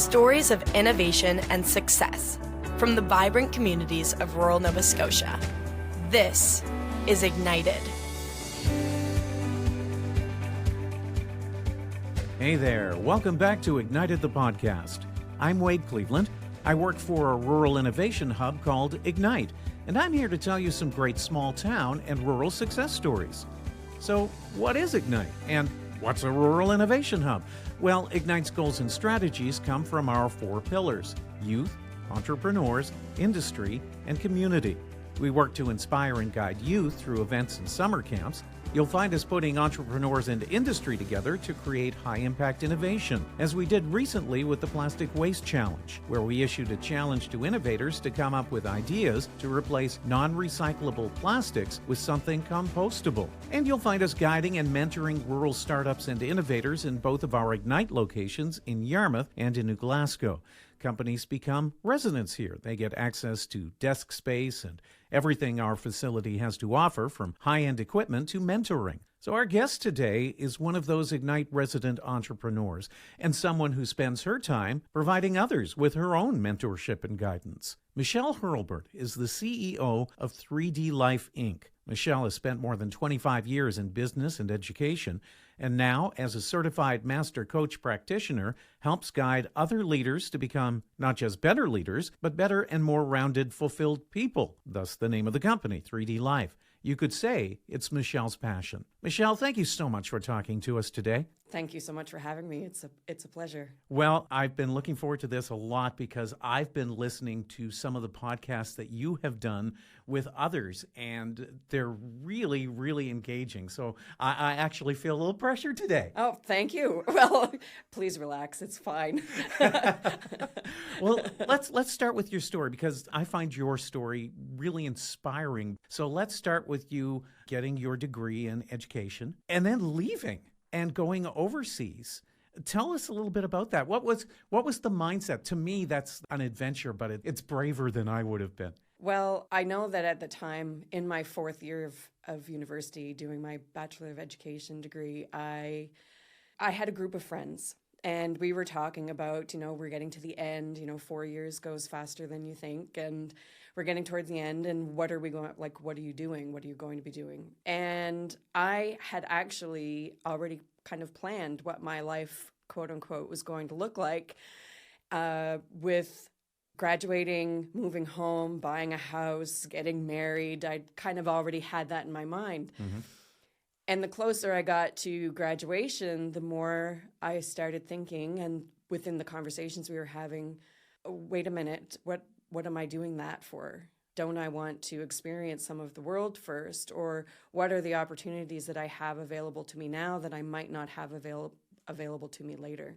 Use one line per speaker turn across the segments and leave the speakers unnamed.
Stories of innovation and success from the vibrant communities of rural Nova Scotia. This is Ignited.
Hey there, welcome back to Ignited the podcast. I'm Wade Cleveland. I work for a rural innovation hub called Ignite, and I'm here to tell you some great small town and rural success stories. So, what is Ignite, and what's a rural innovation hub? Well, Ignite's goals and strategies come from our 4 pillars: youth, entrepreneurs, industry, and community. We work to inspire and guide youth through events and summer camps. You'll find us putting entrepreneurs and industry together to create high-impact innovation, as we did recently with the Plastic Waste Challenge, where we issued a challenge to innovators to come up with ideas to replace non-recyclable plastics with something compostable. And you'll find us guiding and mentoring rural startups and innovators in both of our Ignite locations in Yarmouth and in New Glasgow. Companies become residents here. They get access to desk space and everything our facility has to offer, from high-end equipment to mentoring. So our guest today is one of those Ignite resident entrepreneurs and someone who spends her time providing others with her own mentorship and guidance. Michelle Hurlburt is the CEO of 3D Life, Inc. Michelle has spent more than 25 years in business and education, and now, as a certified master coach practitioner, helps guide other leaders to become not just better leaders, but better and more rounded, fulfilled people. Thus the name of the company, 3D Life. You could say it's Michelle's passion. Michelle, thank you so much for talking to us today.
Thank you so much for having me. It's a pleasure.
Well, I've been looking forward to this a lot because I've been listening to some of the podcasts that you have done with others, and they're really, really engaging. So I actually feel a little pressure today.
Oh, thank you. Well, please relax. It's fine.
Well, let's start with your story, because I find your story really inspiring. So let's start with you getting your degree in education and then leaving and going overseas. Tell us a little bit about that. What was the mindset? To me, that's an adventure, but it's braver than I would have been.
Well, I know that at the time, in my 4th year of university, doing my Bachelor of Education degree, I had a group of friends, and we were talking about, we're getting to the end, 4 years goes faster than you think, and we're getting towards the end, and what are you doing? What are you going to be doing? And I had actually already kind of planned what my life, quote unquote, was going to look like, with graduating, moving home, buying a house, getting married. I'd kind of already had that in my mind. Mm-hmm. And the closer I got to graduation, the more I started thinking, and within the conversations we were having, wait a minute, what am I doing that for? Don't I want to experience some of the world first? Or what are the opportunities that I have available to me now that I might not have available to me later?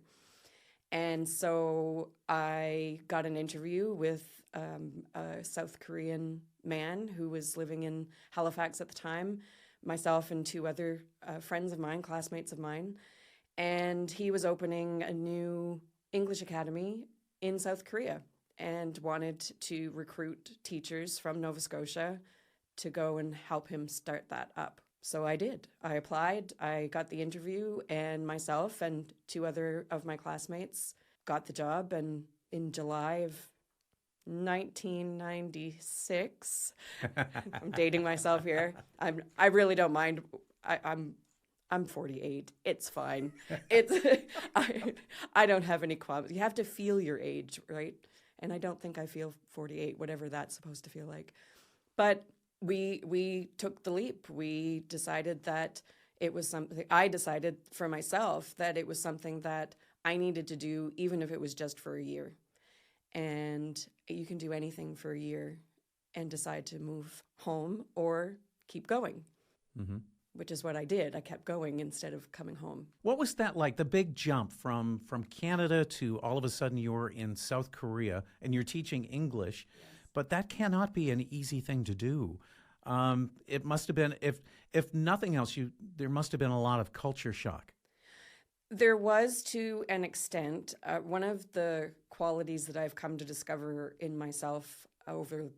And so I got an interview with a South Korean man who was living in Halifax at the time, myself and 2 other friends of mine, classmates of mine. And he was opening a new English academy in South Korea and wanted to recruit teachers from Nova Scotia to go and help him start that up. So I did. I applied, I got the interview, and myself and 2 other of my classmates got the job. And in July of 1996, I'm dating myself here. I really don't mind. I'm 48. It's fine. I don't have any qualms. You have to feel your age, right? And I don't think I feel 48, whatever that's supposed to feel like. But we took the leap. We decided that it was something, I decided for myself that it was something that I needed to do, even if it was just for a year. And you can do anything for a year and decide to move home or keep going. Mm-hmm. Which is what I did. I kept going instead of coming home.
What was that like, the big jump from Canada to all of a sudden you're in South Korea and you're teaching English? Yes. But that cannot be an easy thing to do. It must have been, if nothing else, there must have been a lot of culture shock.
There was, to an extent. One of the qualities that I've come to discover in myself over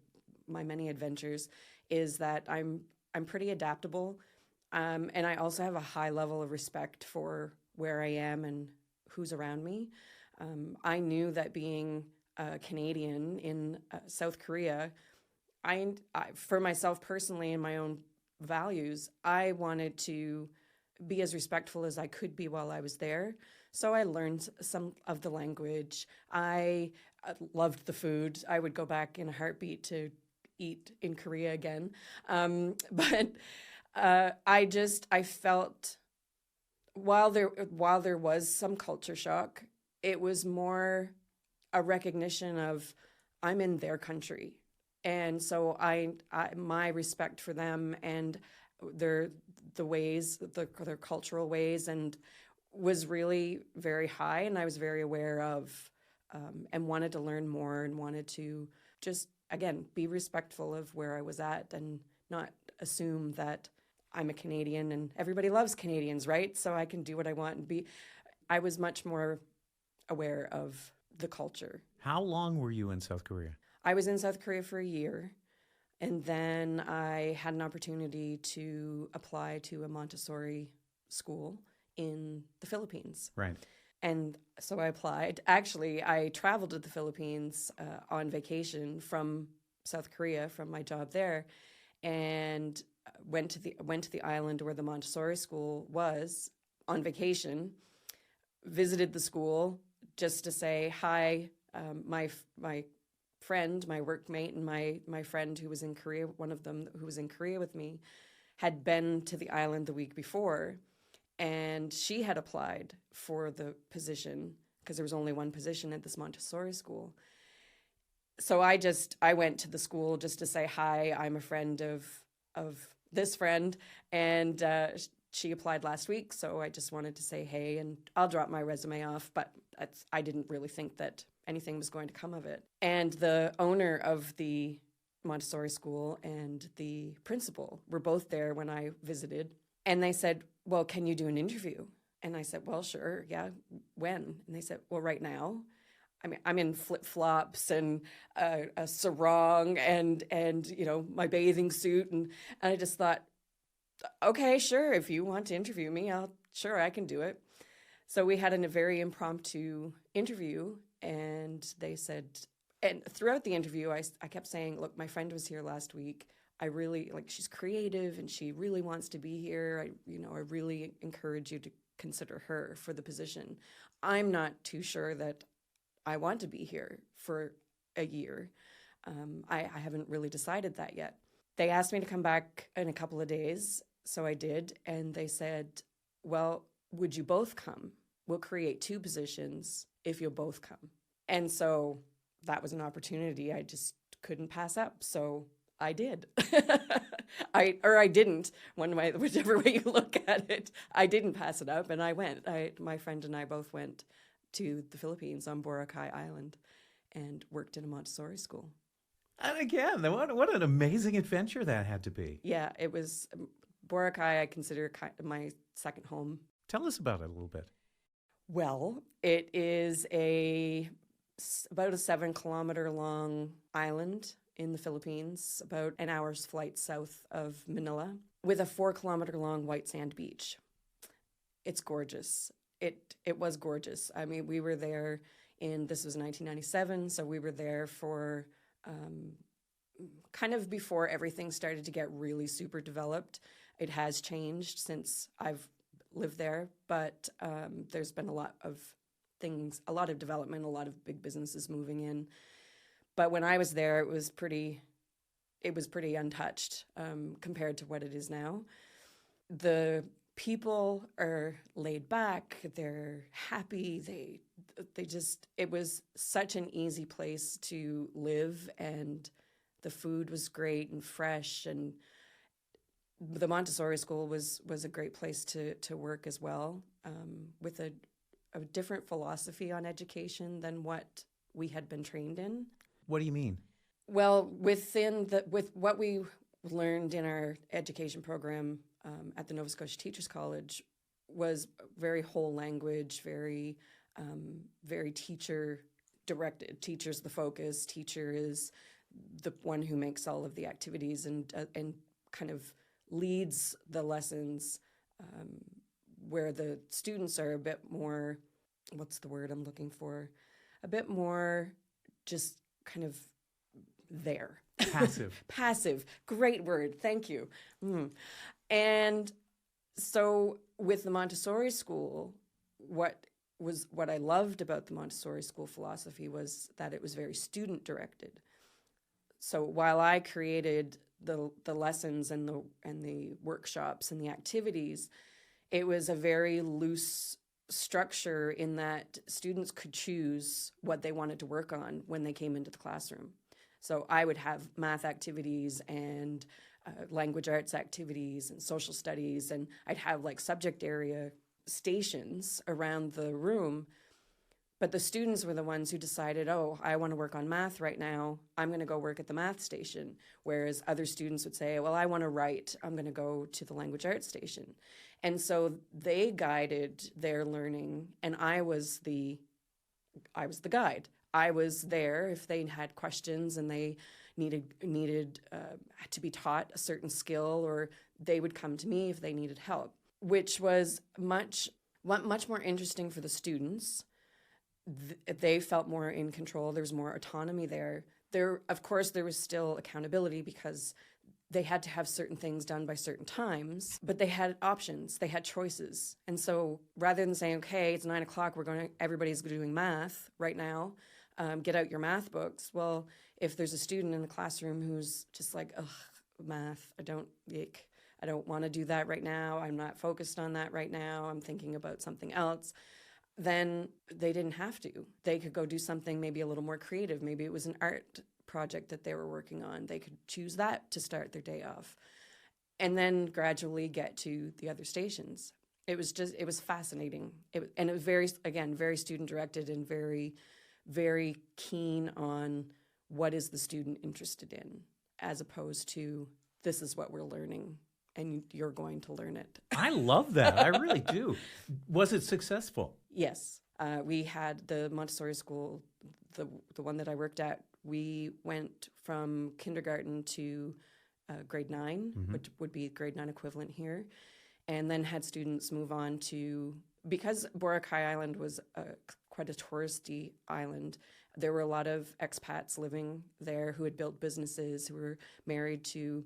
my many adventures is that I'm pretty adaptable. And I also have a high level of respect for where I am and who's around me. I knew that being a Canadian in South Korea, for myself personally and my own values, I wanted to be as respectful as I could be while I was there. So I learned some of the language. I loved the food. I would go back in a heartbeat to eat in Korea again. But I felt while there was some culture shock, it was more a recognition of I'm in their country. And so my respect for them and their cultural ways and was really very high, and I was very aware of and wanted to learn more and wanted to just, again, be respectful of where I was at and not assume that I'm a Canadian and everybody loves Canadians, right? So I can do what I want and be. I was much more aware of the culture.
How long were you in South Korea?
I was in South Korea for a year, and then I had an opportunity to apply to a Montessori school in the Philippines.
Right.
And so I applied. Actually, I traveled to the Philippines on vacation from South Korea, from my job there, and went to the island where the Montessori school was on vacation, visited the school just to say hi. My friend, my workmate, and my friend who was in Korea, one of them who was in Korea with me, had been to the island the week before, and she had applied for the position because there was only one position at this Montessori school. So I went to the school just to say hi. I'm a friend of this friend, and she applied last week, so I just wanted to say hey, and I'll drop my resume off, but I didn't really think that anything was going to come of it. And the owner of the Montessori school and the principal were both there when I visited, and they said, well, can you do an interview? And I said, well, sure, yeah, when? And they said, well, right now. I mean, I'm in flip-flops and a sarong and my bathing suit, and I just thought, okay, sure, if you want to interview me, I can do it. So we had a very impromptu interview, and they said, and throughout the interview, I kept saying, look, my friend was here last week. I really, she's creative and she really wants to be here. I really encourage you to consider her for the position. I'm not too sure that I want to be here for a year. I haven't really decided that yet. They asked me to come back in a couple of days, so I did, and they said, well, would you both come? We'll create 2 positions if you'll both come. And so that was an opportunity I just couldn't pass up, so I did. I didn't, whichever way you look at it. I didn't pass it up, and I went. My friend and I both went to the Philippines on Boracay Island and worked in a Montessori school.
And again, what an amazing adventure that had to be.
Yeah, it was. Boracay I consider my second home.
Tell us about it a little bit.
Well, it is about a 7-kilometer long island in the Philippines, about an hour's flight south of Manila, with a 4-kilometer long white sand beach. It's gorgeous. It was gorgeous. I mean, we were there this was 1997, so we were there for kind of before everything started to get really super developed. It has changed since I've lived there, but there's been a lot of development, a lot of big businesses moving in. But when I was there, it was pretty untouched compared to what it is now. The people are laid back, they're happy, it was such an easy place to live, and the food was great and fresh, and the Montessori school was a great place to work as well, with a different philosophy on education than what we had been trained in.
What do you mean?
Well, with what we learned in our education program at the Nova Scotia Teachers College was very whole language, very teacher directed. Teacher's the focus. Teacher is the one who makes all of the activities and kind of leads the lessons, where the students are a bit more what's the word I'm looking for? A bit more just kind of there.
Passive.
Passive. Great word. Thank you. And so with the Montessori school, what I loved about the Montessori school philosophy was that it was very student directed. So while I created the lessons and the workshops and the activities, it was a very loose structure in that students could choose what they wanted to work on when they came into the classroom. So I would have math activities and language arts activities and social studies, and I'd have like subject area stations around the room. But the students were the ones who decided, oh, I want to work on math right now. I'm going to go work at the math station. Whereas other students would say, well, I want to write. I'm going to go to the language arts station. And so they guided their learning, and I was the guide. I was there if they had questions and they needed to be taught a certain skill, or they would come to me if they needed help, which was much more interesting for the students. They felt more in control. There was more autonomy there. Of course, there was still accountability because they had to have certain things done by certain times, but they had options. They had choices. And so rather than saying, okay, it's 9:00, everybody's doing math right now, get out your math books. Well, if there's a student in the classroom who's just like, ugh, math, I don't want to do that right now. I'm not focused on that right now. I'm thinking about something else. Then they didn't have to. They could go do something maybe a little more creative. Maybe it was an art project that they were working on. They could choose that to start their day off, and then gradually get to the other stations. It was fascinating. And it was very student directed and very, very keen on what is the student interested in, as opposed to this is what we're learning and you're going to learn it.
I love that. I really do. Was it successful?
Yes. We had the Montessori school, the one that I worked at, we went from kindergarten to grade 9, which would be grade 9 equivalent here, and then had students move on to, because Boracay Island was quite a touristy island, there were a lot of expats living there who had built businesses, who were married to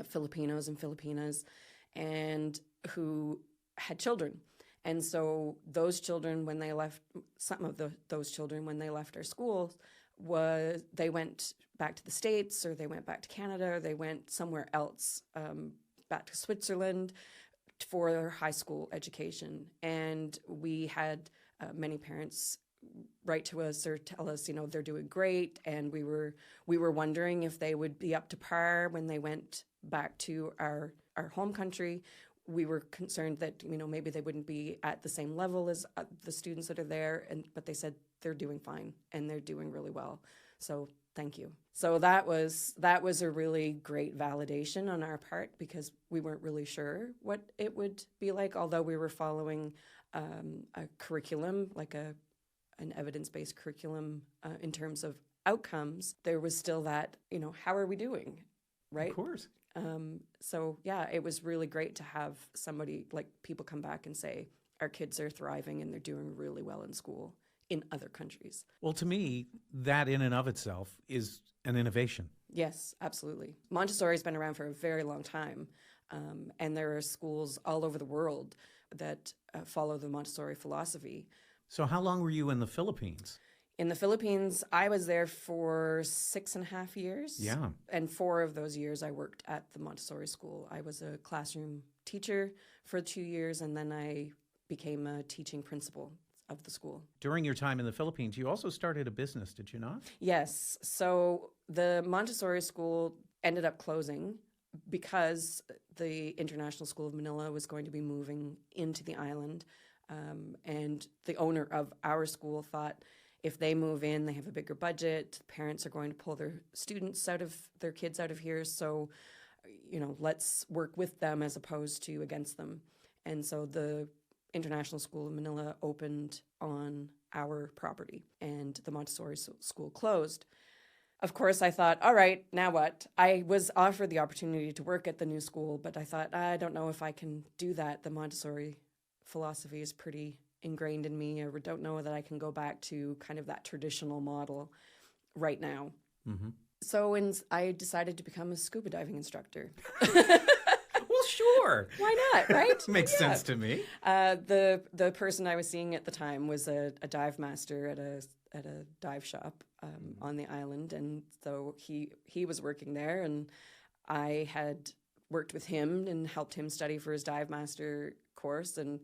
Filipinos and Filipinas, and who had children. And so those children, when they left, those children, when they left our schools, they went back to the States, or they went back to Canada, or they went somewhere else, back to Switzerland for their high school education. And we had many parents write to us or tell us, they're doing great, and we were wondering if they would be up to par when they went back to our home country. We were concerned that maybe they wouldn't be at the same level as the students that are there, but they said they're doing fine and they're doing really well. So thank you. So that was a really great validation on our part, because we weren't really sure what it would be like, although we were following a curriculum, like an evidence-based curriculum in terms of outcomes. There was still that, how are we doing, right?
Of course.
So yeah, it was really great to have somebody, like, people come back and say, our kids are thriving and they're doing really well in school in other countries.
Well, to me, that in and of itself is an innovation.
Yes, absolutely. Montessori's been around for a very long time, and there are schools all over the world that follow the Montessori philosophy.
So how long were you in the Philippines?
In the Philippines, I was there for 6.5 years.
Yeah.
And 4 of those years I worked at the Montessori school. I was a classroom teacher for 2 years, and then I became a teaching principal of the school.
During your time in the Philippines, you also started a business, did you not?
Yes. So the Montessori school ended up closing because the International School of Manila was going to be moving into the island. And the owner of our school thought, if they move in, they have a bigger budget. Parents are going to pull their kids out of here. So, let's work with them as opposed to against them. And so the International School of Manila opened on our property, and the Montessori school closed. Of course, I thought, all right, now what? I was offered the opportunity to work at the new school, but I thought, I don't know if I can do that. The Montessori philosophy is pretty ingrained in me. I don't know that I can go back to kind of that traditional model right now.
Mm-hmm.
So I decided to become a scuba diving instructor.
Well, sure.
Why not, right?
Makes sense to me.
The person I was seeing at the time was a dive master at a dive shop on the island, and so he was working there, and I had worked with him and helped him study for his dive master course, and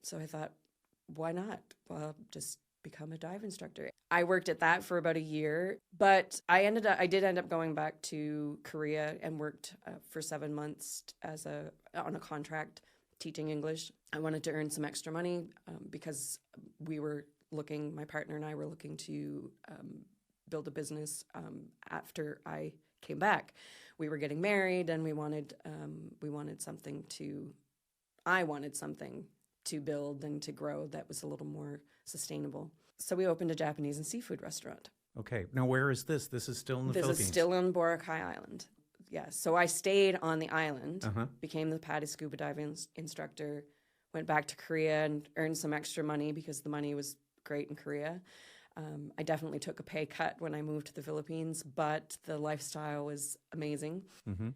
so I thought, why not? Well, just become a dive instructor. I worked at that for about a year, but I did end up going back to Korea and worked for 7 months on a contract teaching English. I wanted to earn some extra money because my partner and I were looking to build a business after I came back. We were getting married, and I wanted something to build and to grow that was a little more sustainable. So we opened a Japanese and seafood restaurant.
Okay. Now, where is this? This is still in the Philippines?
This is still on Boracay Island. Yeah. So I stayed on the island, became the PADI scuba diving instructor, went back to Korea and earned some extra money because the money was great in Korea. I definitely took a pay cut when I moved to the Philippines, but the lifestyle was amazing.
Mm-hmm.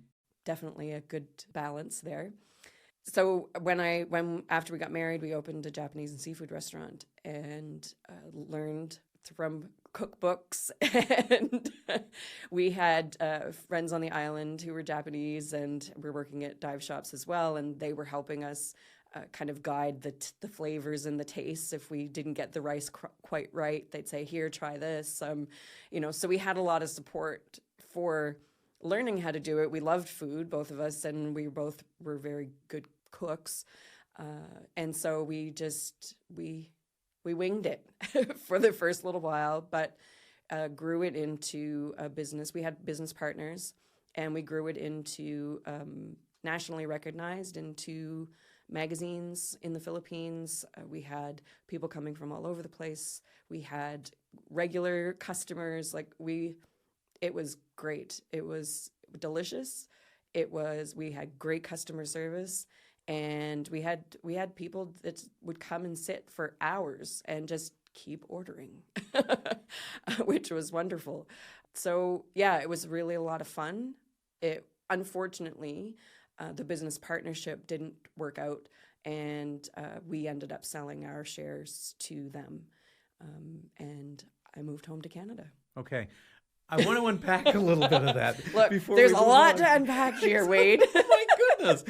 Definitely a good balance there. So after we got married, we opened a Japanese and seafood restaurant and learned from cookbooks. And we had friends on the island who were Japanese and were working at dive shops as well, and they were helping us kind of guide the flavors and the tastes. If we didn't get the rice quite right, they'd say, "Here, try this." So we had a lot of support for learning how to do it. We loved food, both of us, and we both were very good cooks, and so we winged it for the first little while, but grew it into a business. We had business partners, and we grew it into nationally recognized into magazines in the Philippines. We had people coming from all over the place. We had regular customers. It was great. It was delicious. We had great customer service, and we had people that would come and sit for hours and just keep ordering, which was wonderful. So yeah, it was really a lot of fun. Unfortunately, the business partnership didn't work out, and we ended up selling our shares to them, and I moved home to Canada.
Okay. I want to unpack a little bit of that.
Look, there's a lot to unpack here, Wade.
My goodness.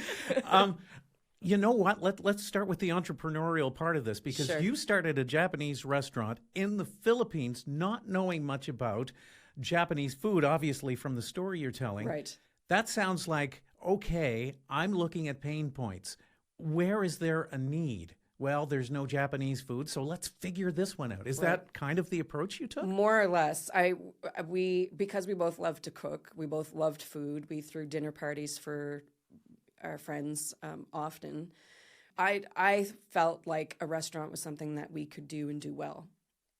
You know what? Let's start with the entrepreneurial part of this, because
Sure.
you started a Japanese restaurant in the Philippines, not knowing much about Japanese food, obviously, from the story you're telling.
Right.
That sounds like, okay, I'm looking at pain points. Where is there a need? Well, there's no Japanese food, so let's figure this one out. Is that kind of the approach you took?
More or less. Because we both loved to cook, we both loved food. We threw dinner parties for our friends often. I felt like a restaurant was something that we could do and do well.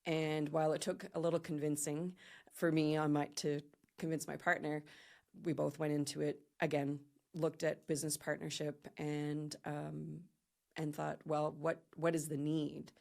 And while it took a little convincing for me to convince my partner, we both went into it, again, looked at business partnership and thought, well, what is the need?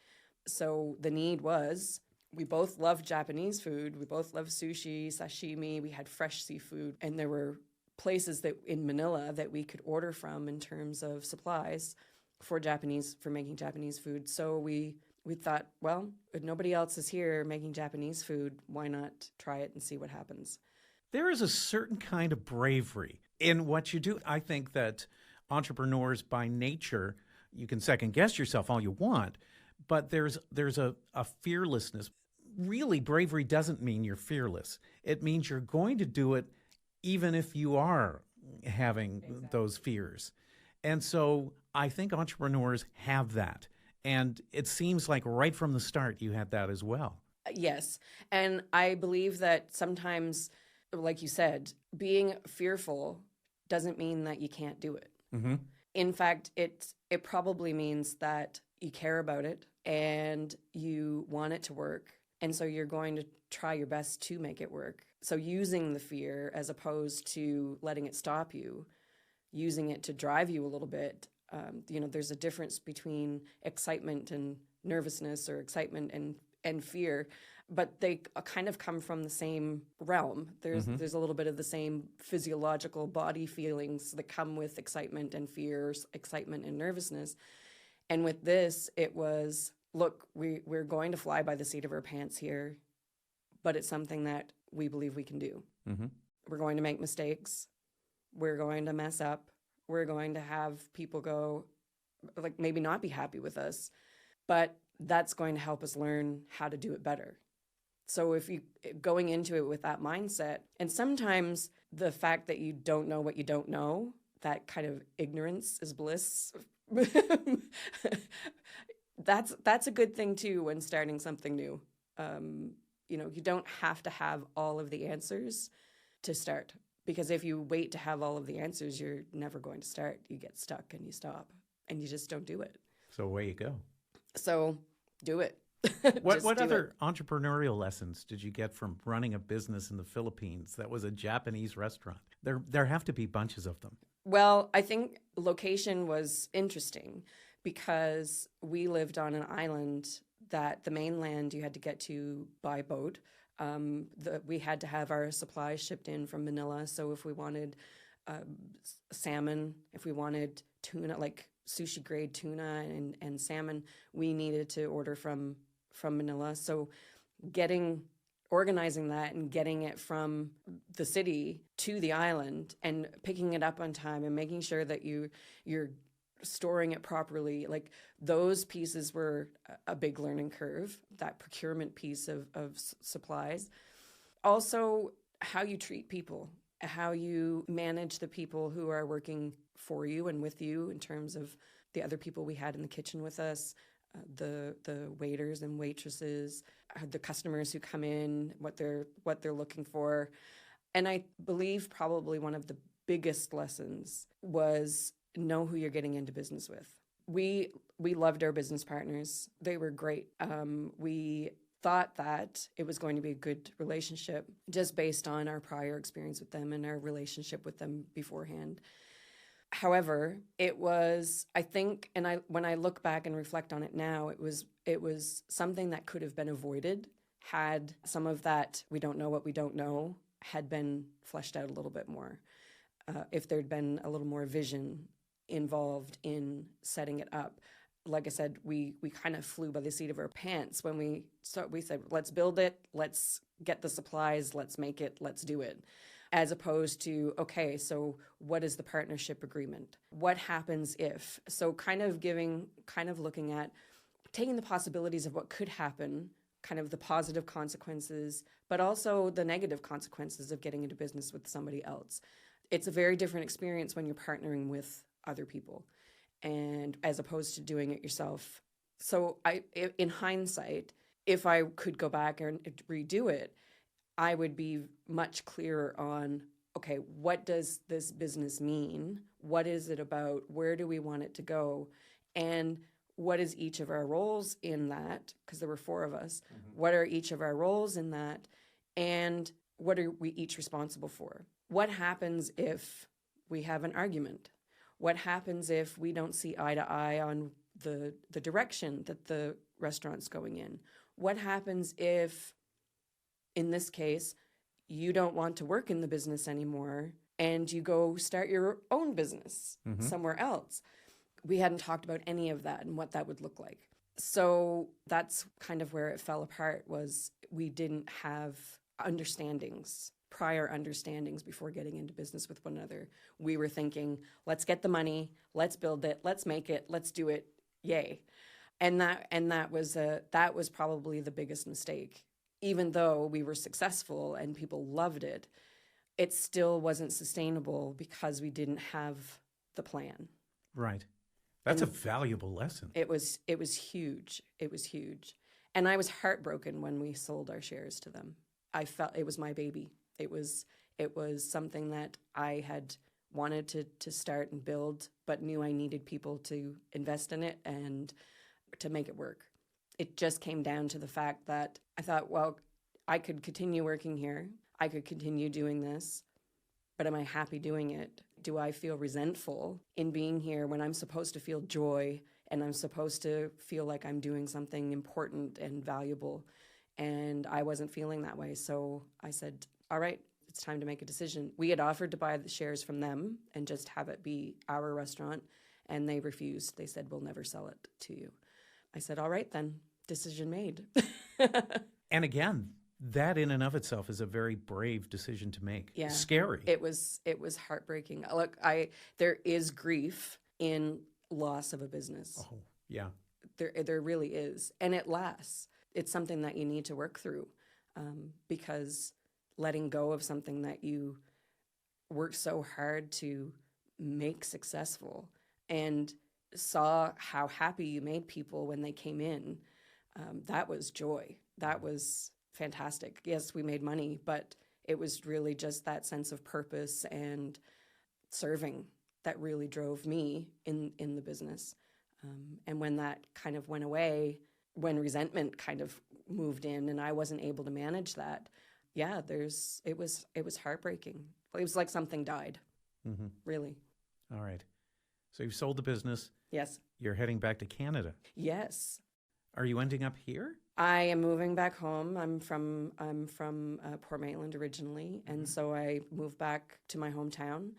So the need was, we both loved Japanese food. We both loved sushi, sashimi. We had fresh seafood. And there were places in Manila that we could order from in terms of supplies for making Japanese food. So we thought, well, if nobody else is here making Japanese food, why not try it and see what happens?
There is a certain kind of bravery in what you do. I think that entrepreneurs by nature, you can second guess yourself all you want, but there's a fearlessness. Really, bravery doesn't mean you're fearless. It means you're going to do it even if you are having those fears. And so I think entrepreneurs have that. And it seems like right from the start you had that as well.
Yes. And I believe that sometimes, like you said, being fearful doesn't mean that you can't do it.
Mm-hmm.
In fact, it probably means that you care about it and you want it to work. And so you're going to try your best to make it work. So using the fear as opposed to letting it stop you, using it to drive you a little bit, There's a difference between excitement and nervousness, or excitement and fear, but they kind of come from the same realm. There's a little bit of the same physiological body feelings that come with excitement and fear, excitement and nervousness. And with this, it was, look, we're going to fly by the seat of our pants here, but it's something that we believe we can do.
Mm-hmm.
We're going to make mistakes. We're going to mess up. We're going to have people go, like, maybe not be happy with us, but that's going to help us learn how to do it better. So if you going into it with that mindset, and sometimes the fact that you don't know what you don't know, that kind of ignorance is bliss. That's a good thing too when starting something new. You don't have to have all of the answers to start, because if you wait to have all of the answers, you're never going to start. You get stuck and you stop and you just don't do it.
So away you go.
So do it.
What other entrepreneurial lessons did you get from running a business in the Philippines that was a Japanese restaurant? There have to be bunches of them.
Well, I think location was interesting because we lived on an island that the mainland you had to get to by boat. We had to have our supplies shipped in from Manila. So if we wanted salmon, if we wanted tuna, like sushi grade tuna and salmon, we needed to order from Manila. So organizing that and getting it from the city to the island and picking it up on time and making sure that you're storing it properly, like those pieces were a big learning curve, that procurement piece of supplies. Also, how you treat people, how you manage the people who are working for you and with you, in terms of the other people we had in the kitchen with us, the waiters and waitresses, the customers who come in, what they're looking for. And I believe probably one of the biggest lessons was know who you're getting into business with. We loved our business partners. They were great. We thought that it was going to be a good relationship just based on our prior experience with them and our relationship with them beforehand. However, it was, I think, and when I look back and reflect on it now, it was something that could have been avoided had some of that we don't know what we don't know had been fleshed out a little bit more. If there'd been a little more vision involved in setting it up. Like I said, we kind of flew by the seat of our pants when we said, let's build it, let's get the supplies, let's make it, let's do it. As opposed to, okay, so what is the partnership agreement? What happens if? So kind of looking at taking the possibilities of what could happen, kind of the positive consequences, but also the negative consequences of getting into business with somebody else. It's a very different experience when you're partnering with other people, and as opposed to doing it yourself. So in hindsight, if I could go back and redo it, I would be much clearer on, okay, what does this business mean? What is it about? Where do we want it to go? And what is each of our roles in that? Because there were 4 of us. Mm-hmm. What are each of our roles in that? And what are we each responsible for? What happens if we have an argument? What happens if we don't see eye to eye on the direction that the restaurant's going in? What happens if, in this case, you don't want to work in the business anymore and you go start your own business somewhere else? We hadn't talked about any of that and what that would look like. So that's kind of where it fell apart, was we didn't have prior understandings before getting into business with one another. We were thinking, let's get the money, let's build it, let's make it, let's do it, yay. And that was probably the biggest mistake. Even though we were successful and people loved it, it still wasn't sustainable because we didn't have the plan.
Right. That's a valuable lesson.
It was huge. It was huge. And I was heartbroken when we sold our shares to them. I felt it was my baby. It was something that I had wanted to start and build, but knew I needed people to invest in it and to make it work. It just came down to the fact that I thought, well, I could continue working here. I could continue doing this, but am I happy doing it? do I feel resentful in being here when I'm supposed to feel joy and I'm supposed to feel like I'm doing something important and valuable? And I wasn't feeling that way. So I said, all right, it's time to make a decision. We had offered to buy the shares from them and just have it be our restaurant, and they refused. They said, we'll never sell it to you. I said, all right then, decision made.
And again, that in and of itself is a very brave decision to make.
Yeah.
Scary.
It was heartbreaking. Look, there is grief in loss of a business.
Oh, yeah.
There really is. And it lasts. It's something that you need to work through, because letting go of something that you worked so hard to make successful and saw how happy you made people when they came in, that was joy. That was fantastic. Yes, we made money, but it was really just that sense of purpose and serving that really drove me in the business. And when that kind of went away, when resentment kind of moved in and I wasn't able to manage that, yeah, it was heartbreaking. It was like something died, really.
All right. So you've sold the business.
Yes.
You're heading back to Canada.
Yes.
Are you ending up here?
I am moving back home. I'm from Port Maitland originally, and so I moved back to my hometown,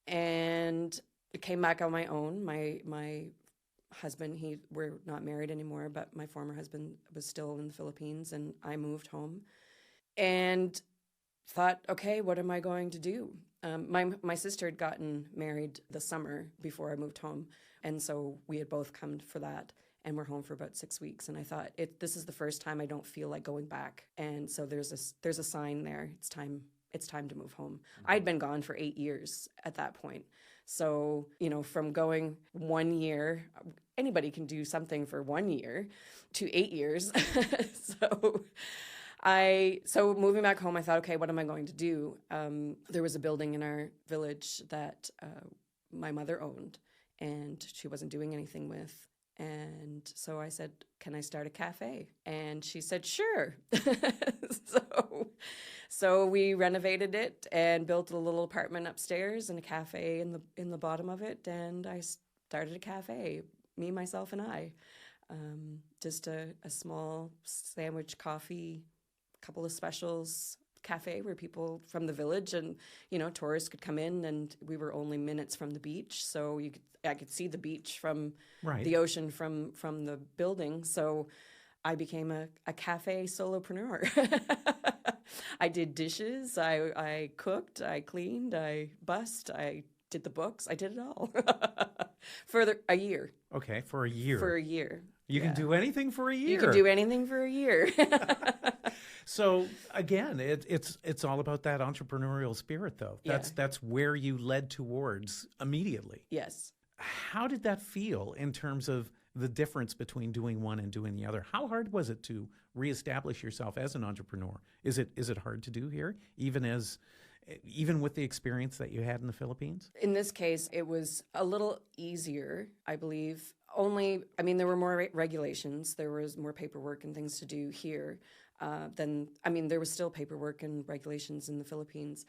and came back on my own. My husband, we're not married anymore, but my former husband was still in the Philippines, and I moved home, and thought, okay, what am I going to do? My sister had gotten married the summer before I moved home, and so we had both come for that. And we're home for about 6 weeks. And I thought, this is the first time I don't feel like going back. And so there's a sign there. It's time to move home. I'd been gone for 8 years at that point. So, from going 1 year, anybody can do something for 1 year, to 8 years. So moving back home, I thought, okay, what am I going to do? There was a building in our village that my mother owned, and she wasn't doing anything with. And so I said, can I start a cafe? And she said, sure. So we renovated it and built a little apartment upstairs and a cafe in the bottom of it. And I started a cafe, me, myself, and I. Just a small sandwich, coffee, couple of specials cafe where people from the village and, tourists could come in, and we were only minutes from the beach. So I could see the beach from the ocean from the building. So I became a cafe solopreneur. I did dishes, I cooked, I cleaned, I bussed, I did the books, I did it all for a year.
Okay, for a year.
For a year.
You can do anything for a year.
You can do anything for a year.
So again, it's all about that entrepreneurial spirit, though. That's where you led towards immediately.
Yes.
How did that feel in terms of the difference between doing one and doing the other? How hard was it to reestablish yourself as an entrepreneur? Is it hard to do here, even with the experience that you had in the Philippines?
In this case, it was a little easier, I believe. There were more regulations. There was more paperwork and things to do here. There was still paperwork and regulations in the Philippines,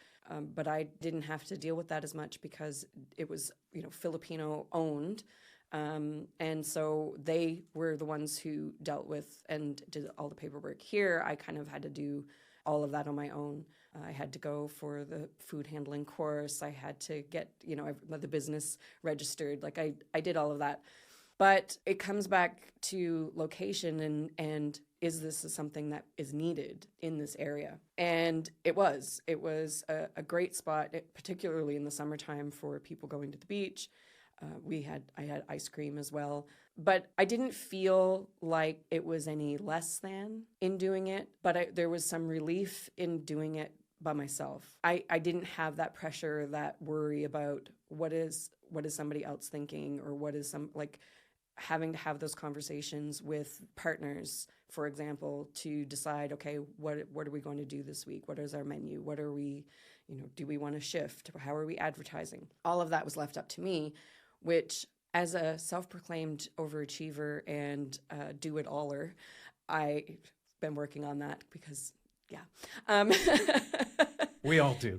but I didn't have to deal with that as much because it was, Filipino owned. And so they were the ones who dealt with and did all the paperwork. Here, I kind of had to do all of that on my own. I had to go for the food handling course. I had to get, the business registered. Like I did all of that. But it comes back to location and is this something that is needed in this area? And it was. It was a great spot, particularly in the summertime for people going to the beach. I had ice cream as well. But I didn't feel like it was any less than in doing it, but there was some relief in doing it by myself. I didn't have that pressure, that worry about what is somebody else thinking, or what is having to have those conversations with partners, for example, to decide, okay, what are we going to do this week? What is our menu? What are we, do we want to shift? How are we advertising? All of that was left up to me, which as a self-proclaimed overachiever and do-it-aller, I've been working on that because,
we all do.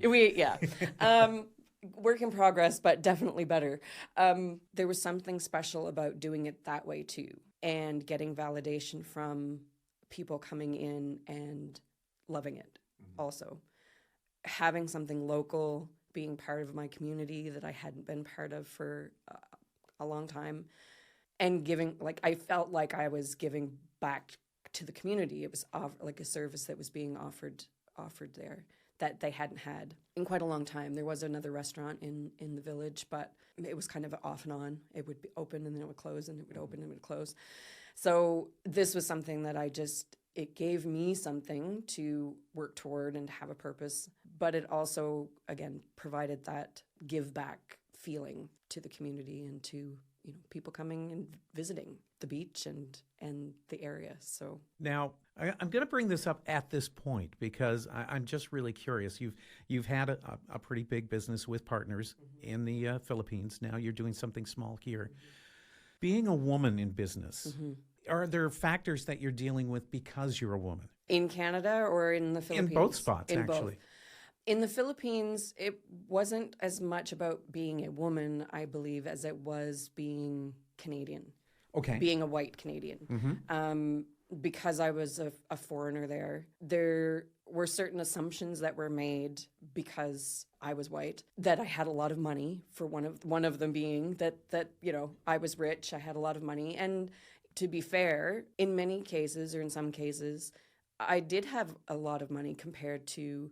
work in progress, but definitely better. There was something special about doing it that way too, and getting validation from people coming in and loving it. Also, having something local, being part of my community that I hadn't been part of for a long time, and giving, like, I felt like I was giving back to the community. It was like a service that was being offered there that they hadn't had in quite a long time. There was another restaurant in the village, but it was kind of off and on. It would be open and then it would close, and it would open and it would close. So this was something that it gave me something to work toward and have a purpose, but it also, again, provided that give back feeling to the community and to people coming and visiting the beach and the area. So
now I'm going to bring this up at this point because I'm just really curious. You've had a pretty big business with partners in the Philippines. Now you're doing something small here. Being a woman in business, are there factors that you're dealing with because you're a woman?
In Canada or in the Philippines?
In both spots,
in
actually.
Both. In the Philippines, it wasn't as much about being a woman, I believe, as it was being Canadian.
Okay.
Being a white Canadian. Because I was a foreigner there were certain assumptions that were made because I was white, that I had a lot of money, for one of them being that I was rich, I had a lot of money. And to be fair, in many cases, or in some cases, I did have a lot of money compared to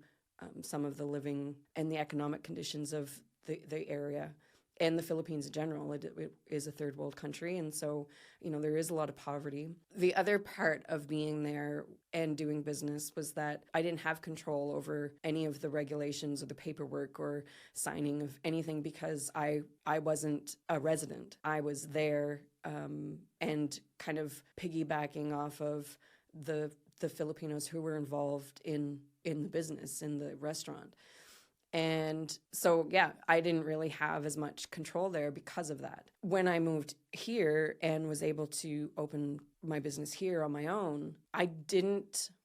some of the living and the economic conditions of the area and the Philippines in general. It is a third world country, and so there is a lot of poverty. The other part of being there and doing business was that I didn't have control over any of the regulations or the paperwork or signing of anything because I wasn't a resident. I was there and kind of piggybacking off of the Filipinos who were involved in the business, in the restaurant. And so, yeah, I didn't really have as much control there because of that. When I moved here and was able to open my business here on my own, I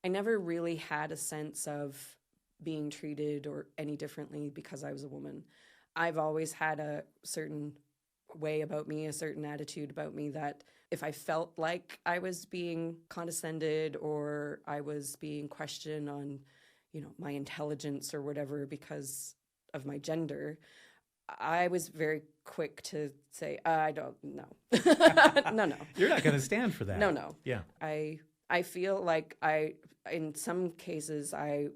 never really had a sense of being treated or any differently because I was a woman. I've always had a certain way about me, a certain attitude about me, that if I felt like I was being condescended or I was being questioned on my intelligence or whatever because of my gender, I was very quick to say, I don't know. No.
You're not going to stand for that.
No.
Yeah.
I feel like in some cases, I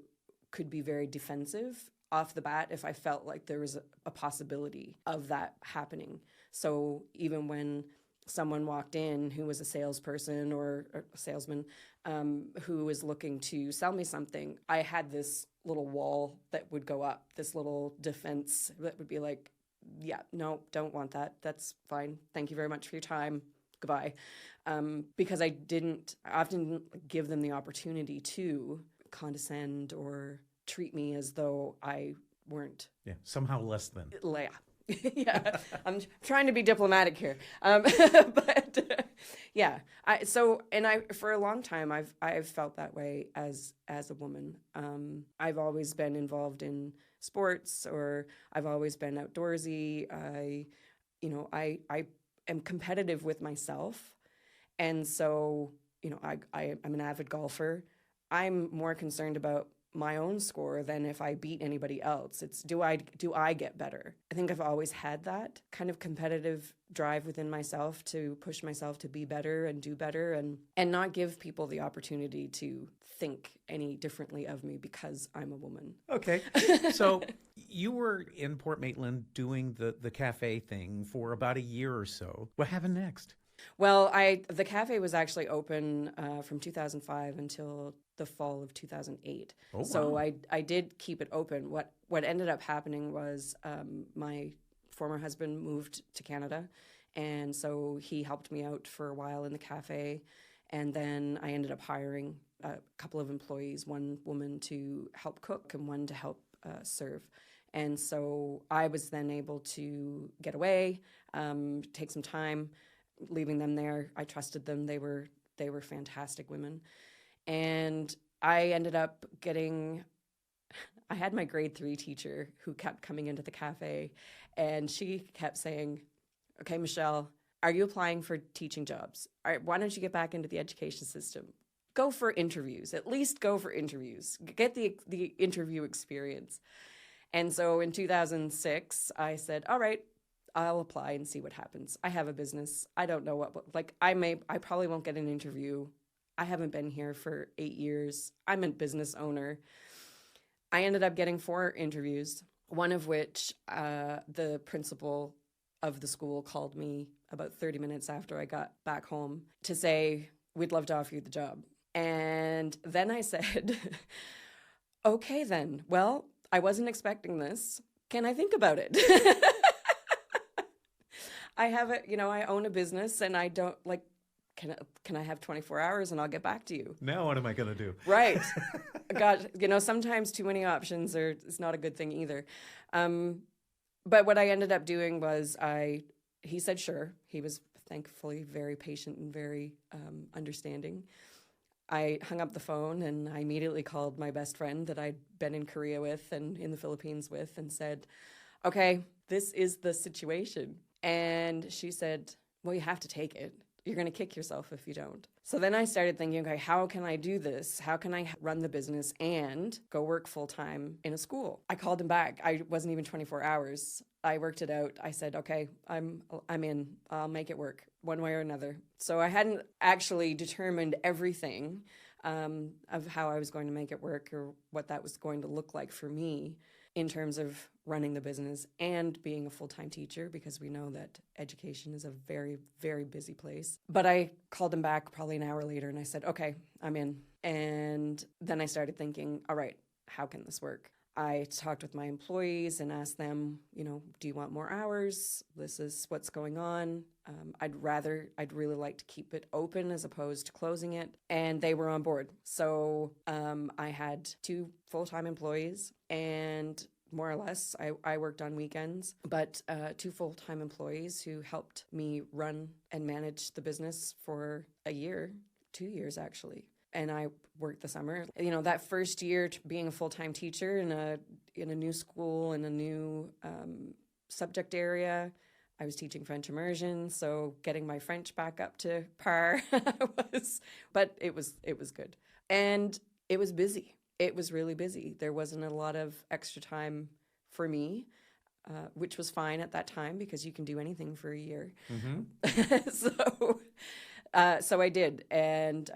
could be very defensive off the bat if I felt like there was a possibility of that happening. So even when someone walked in who was a salesperson or a salesman who was looking to sell me something, I had this little wall that would go up, this little defense that would be like, yeah, no, don't want that. That's fine. Thank you very much for your time. Goodbye. Because I often didn't give them the opportunity to condescend or treat me as though I weren't.
Yeah, somehow less than.
Yeah. Yeah, I'm trying to be diplomatic here, but yeah. For a long time, I've felt that way as a woman. I've always been involved in sports, or I've always been outdoorsy. I am competitive with myself, and so I'm an avid golfer. I'm more concerned about my own score than if I beat anybody else. It's do I get better? I think I've always had that kind of competitive drive within myself to push myself to be better and do better and not give people the opportunity to think any differently of me because I'm a woman.
Okay. So you were in Port Maitland doing the cafe thing for about a year or so. What happened next?
Well, the cafe was actually open from 2005 until the fall of 2008.
Oh, wow.
So I did keep it open. What ended up happening was my former husband moved to Canada, and so he helped me out for a while in the cafe, and then I ended up hiring a couple of employees, one woman to help cook and one to help serve. And so I was then able to get away, take some time, leaving them there. I trusted them. They were fantastic women. And I ended up getting I had my grade 3 teacher who kept coming into the cafe, and she kept saying, okay, Michelle, are you applying for teaching jobs? All right, why don't you get back into the education system? Go for interviews. At least go for interviews. Get the interview experience. And so in 2006, I said, all right, I'll apply and see what happens. I have a business. I don't know I probably won't get an interview. I haven't been here for 8 years. I'm a business owner. I ended up getting 4 interviews, one of which the principal of the school called me about 30 minutes after I got back home to say, we'd love to offer you the job. And then I said, okay, then. Well, I wasn't expecting this. Can I think about it? I own a business, and I don't can I have 24 hours and I'll get back to you?
Now what am I going to do?
Right. God, sometimes too many options is not a good thing either. But what I ended up doing was he said sure. He was thankfully very patient and very understanding. I hung up the phone and I immediately called my best friend that I'd been in Korea with and in the Philippines with and said, okay, this is the situation. And she said, well, you have to take it. You're going to kick yourself if you don't. So then I started thinking, okay, how can I do this? How can I run the business and go work full-time in a school? I called him back. I wasn't even 24 hours. I worked it out. I said, okay, I'm in. I'll make it work one way or another. So I hadn't actually determined everything of how I was going to make it work or what that was going to look like for me in terms of running the business and being a full-time teacher, because we know that education is a very, very busy place. But I called him back probably an hour later and I said, okay, I'm in. And then I started thinking, all right, how can this work? I talked with my employees and asked them, do you want more hours? This is what's going on. I'd really like to keep it open as opposed to closing it. And they were on board. So I had 2 full-time employees, and more or less, I worked on weekends, but 2 full-time employees who helped me run and manage the business for a year, 2 years actually. And I worked the summer. That first year being a full-time teacher in a new school, in a new subject area, I was teaching French immersion, so getting my French back up to par but it was good. And it was busy. It was really busy. There wasn't a lot of extra time for me, which was fine at that time because you can do anything for a year. Mm-hmm. So I did, and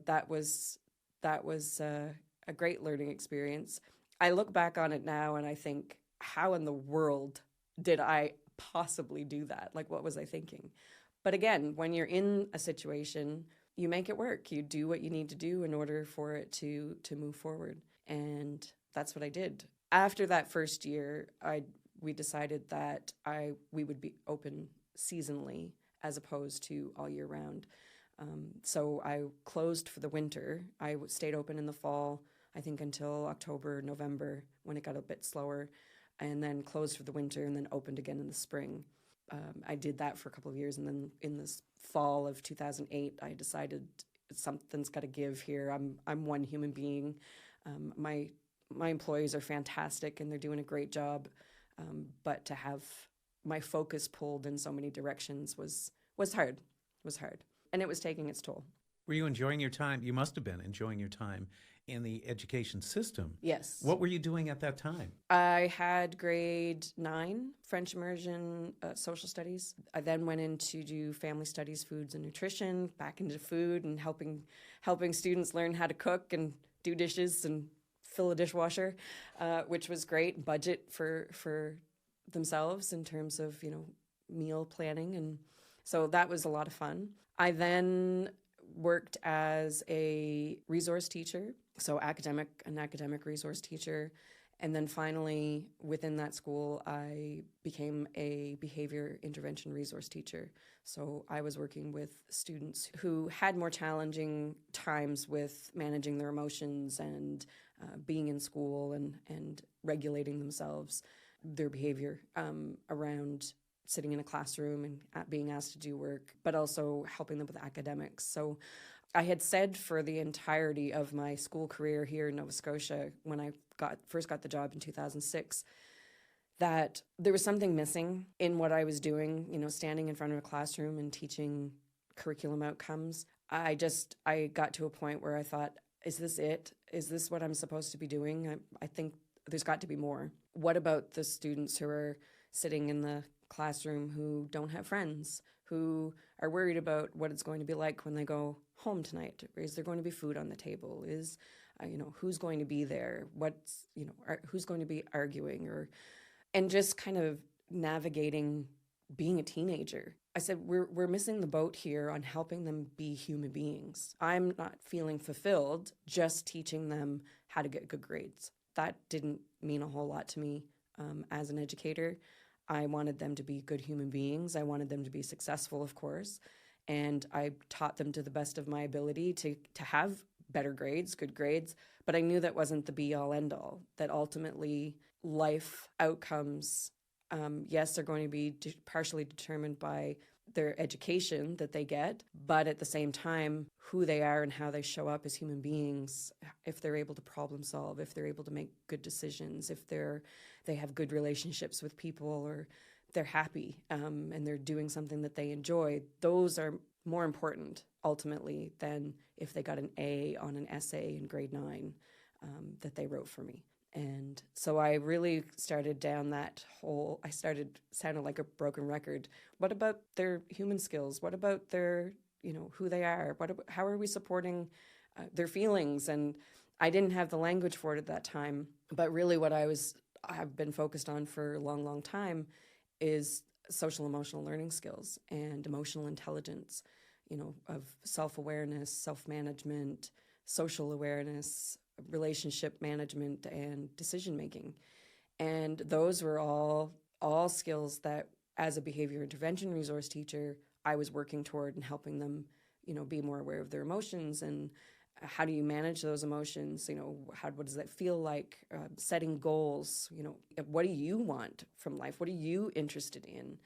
that was a great learning experience. I look back on it now and I think, how in the world did I possibly do that? Like, what was I thinking? But again, when you're in a situation, you make it work. You do what you need to do in order for it to move forward. And that's what I did. After that first year, we decided that we would be open seasonally as opposed to all year round. So I closed for the winter. I stayed open in the fall, I think until October, November, when it got a bit slower, and then closed for the winter and then opened again in the spring. I did that for a couple of years, and then in this fall of 2008, I decided something's got to give here. I'm one human being. My employees are fantastic, and they're doing a great job. But to have my focus pulled in so many directions was hard. It was hard. And it was taking its toll.
Were you enjoying your time? You must have been enjoying your time in the education system.
Yes.
What were you doing at that time?
I had grade 9, French immersion, social studies. I then went in to do family studies, foods and nutrition, back into food and helping students learn how to cook and do dishes and fill a dishwasher, which was great. Budget for themselves in terms of, meal planning. And so that was a lot of fun. I then worked as a resource teacher, so an academic resource teacher. And then finally, within that school, I became a behavior intervention resource teacher. So I was working with students who had more challenging times with managing their emotions and being in school and regulating themselves, their behavior around sitting in a classroom and being asked to do work, but also helping them with academics. So I had said for the entirety of my school career here in Nova Scotia, when I first got the job in 2006, that there was something missing in what I was doing, standing in front of a classroom and teaching curriculum outcomes. I got to a point where I thought, is this it? Is this what I'm supposed to be doing? I think there's got to be more. What about the students who are sitting in the classroom who don't have friends, who are worried about what it's going to be like when they go home tonight? Is there going to be food on the table? Is, who's going to be there? Who's going to be arguing? And just kind of navigating being a teenager. I said, we're missing the boat here on helping them be human beings. I'm not feeling fulfilled just teaching them how to get good grades. That didn't mean a whole lot to me as an educator. I wanted them to be good human beings. I wanted them to be successful, of course. And I taught them to the best of my ability to have better grades, good grades. But I knew that wasn't the be-all, end-all, that ultimately life outcomes, yes, they're going to be partially determined by their education that they get, but at the same time, who they are and how they show up as human beings, if they're able to problem solve, if they're able to make good decisions, if they have good relationships with people, or they're happy and they're doing something that they enjoy, those are more important ultimately than if they got an A on an essay in grade 9 that they wrote for me. And so I really started down that whole, I started sounding like a broken record. What about their human skills? What about their, who they are? How are we supporting their feelings? And I didn't have the language for it at that time. But really what I've been focused on for a long, long time is social emotional learning skills and emotional intelligence, of self-awareness, self-management, social awareness, relationship management, and decision-making. And those were all skills that, as a behavior intervention resource teacher, I was working toward and helping them, be more aware of their emotions and how do you manage those emotions? What does that feel like? Setting goals, what do you want from life? What are you interested in?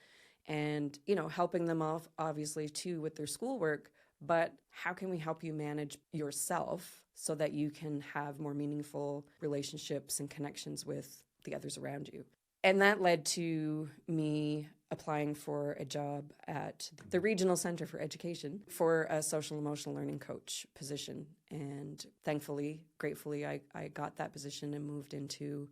And, helping them off, obviously, too, with their schoolwork. But how can we help you manage yourself so that you can have more meaningful relationships and connections with the others around you? And that led to me applying for a job at the Regional Center for Education for a social emotional learning coach position. And thankfully, gratefully, I got that position and moved into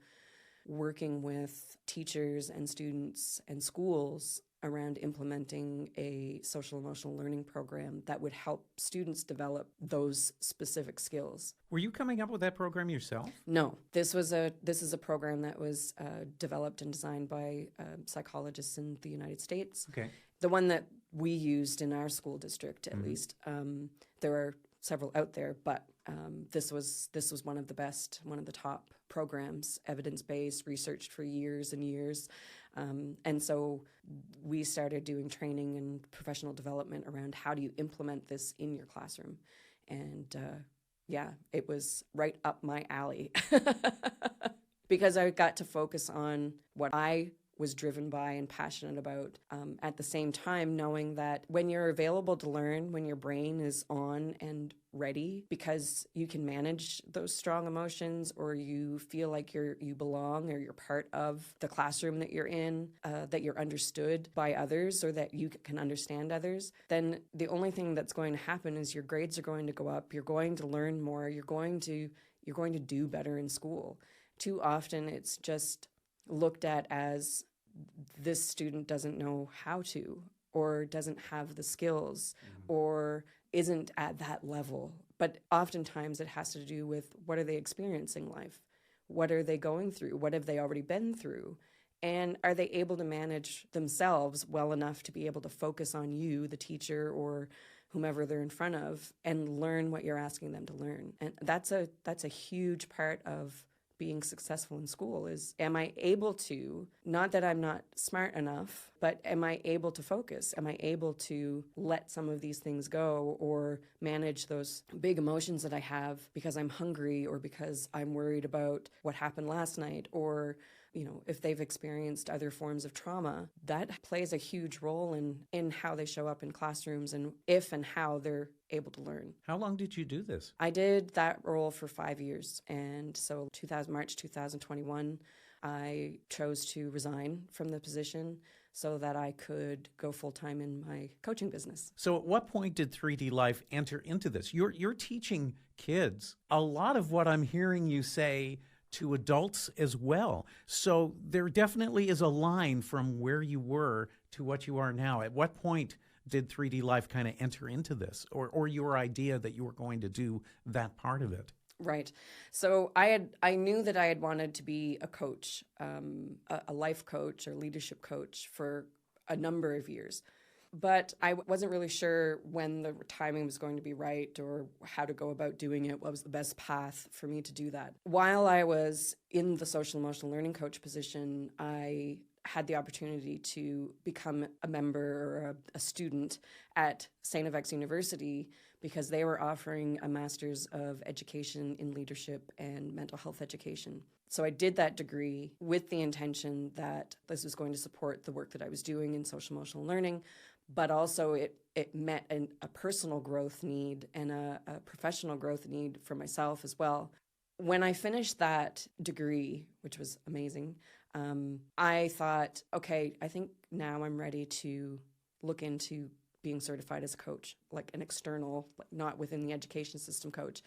working with teachers and students and schools around implementing a social emotional learning program that would help students develop those specific skills.
Were you coming up with that program yourself?
No, this is a program that was developed and designed by psychologists in the United States.
Okay.
The one that we used in our school district, at least. There are several out there, but this was one of the best, one of the top programs, evidence-based, researched for years and years. And so we started doing training and professional development around how do you implement this in your classroom. And it was right up my alley because I got to focus on what I was driven by and passionate about, at the same time knowing that when you're available to learn, when your brain is on and ready because you can manage those strong emotions, or you feel like you belong, or you're part of the classroom that you're in, that you're understood by others, or that you can understand others, then the only thing that's going to happen is your grades are going to go up, you're going to learn more, you're going to do better in school. Too often it's just looked at as this student doesn't know how to, or doesn't have the skills, or isn't at that level. But oftentimes it has to do with what are they experiencing in life? What are they going through? What have they already been through? And are they able to manage themselves well enough to be able to focus on you, the teacher, or whomever they're in front of, and learn what you're asking them to learn? And that's a huge part of being successful in school is, am I able to, not that I'm not smart enough, but am I able to focus? Am I able to let some of these things go, or manage those big emotions that I have because I'm hungry, or because I'm worried about what happened last night, or if they've experienced other forms of trauma, that plays a huge role in how they show up in classrooms and if and how they're able to learn.
How long did you do this?
I did that role for 5 years. And so March 2021, I chose to resign from the position so that I could go full-time in my coaching business.
So at what point did 3D Life enter into this? You're teaching kids a lot of what I'm hearing you say to adults as well. So there definitely is a line from where you were to what you are now. At what point did 3D Life kind of enter into this, or your idea that you were going to do that part of it?
Right. So I knew that I had wanted to be a coach, a life coach or leadership coach for a number of years. But I wasn't really sure when the timing was going to be right or how to go about doing it, what was the best path for me to do that. While I was in the social emotional learning coach position, I had the opportunity to become a member or a student at St. FX University because they were offering a Master's of Education in Leadership and Mental Health Education. So I did that degree with the intention that this was going to support the work that I was doing in social emotional learning, but also it met a personal growth need and a professional growth need for myself as well. When I finished that degree, which was amazing, I thought, okay, I think now I'm ready to look into being certified as a coach, like an external, not within the education system coach.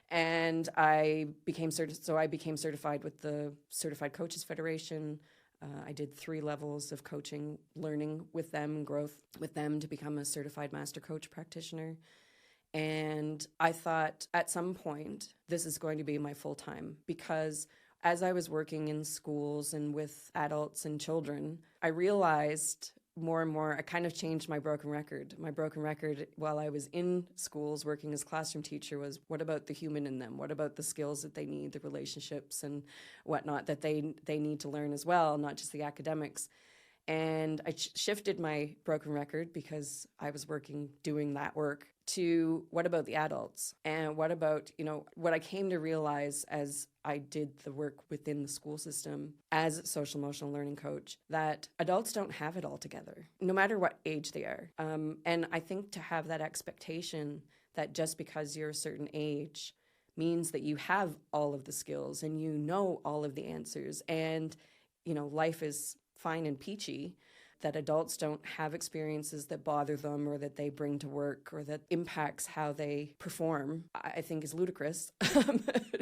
And I became certified with the Certified Coaches Federation. I did 3 levels of coaching, learning with them, growth with them to become a certified master coach practitioner. And I thought at some point, this is going to be my full time because as I was working in schools and with adults and children, I realized more and more, I kind of changed my broken record. My broken record while I was in schools working as classroom teacher was, what about the human in them? What about the skills that they need, the relationships and whatnot that they need to learn as well, not just the academics. And I shifted my broken record because I was doing that work to what about the adults? And what about, what I came to realize as I did the work within the school system as a social emotional learning coach, that adults don't have it all together, no matter what age they are. And I think to have that expectation that just because you're a certain age means that you have all of the skills and you know all of the answers and, life is fine and peachy, that adults don't have experiences that bother them or that they bring to work or that impacts how they perform, I think is ludicrous.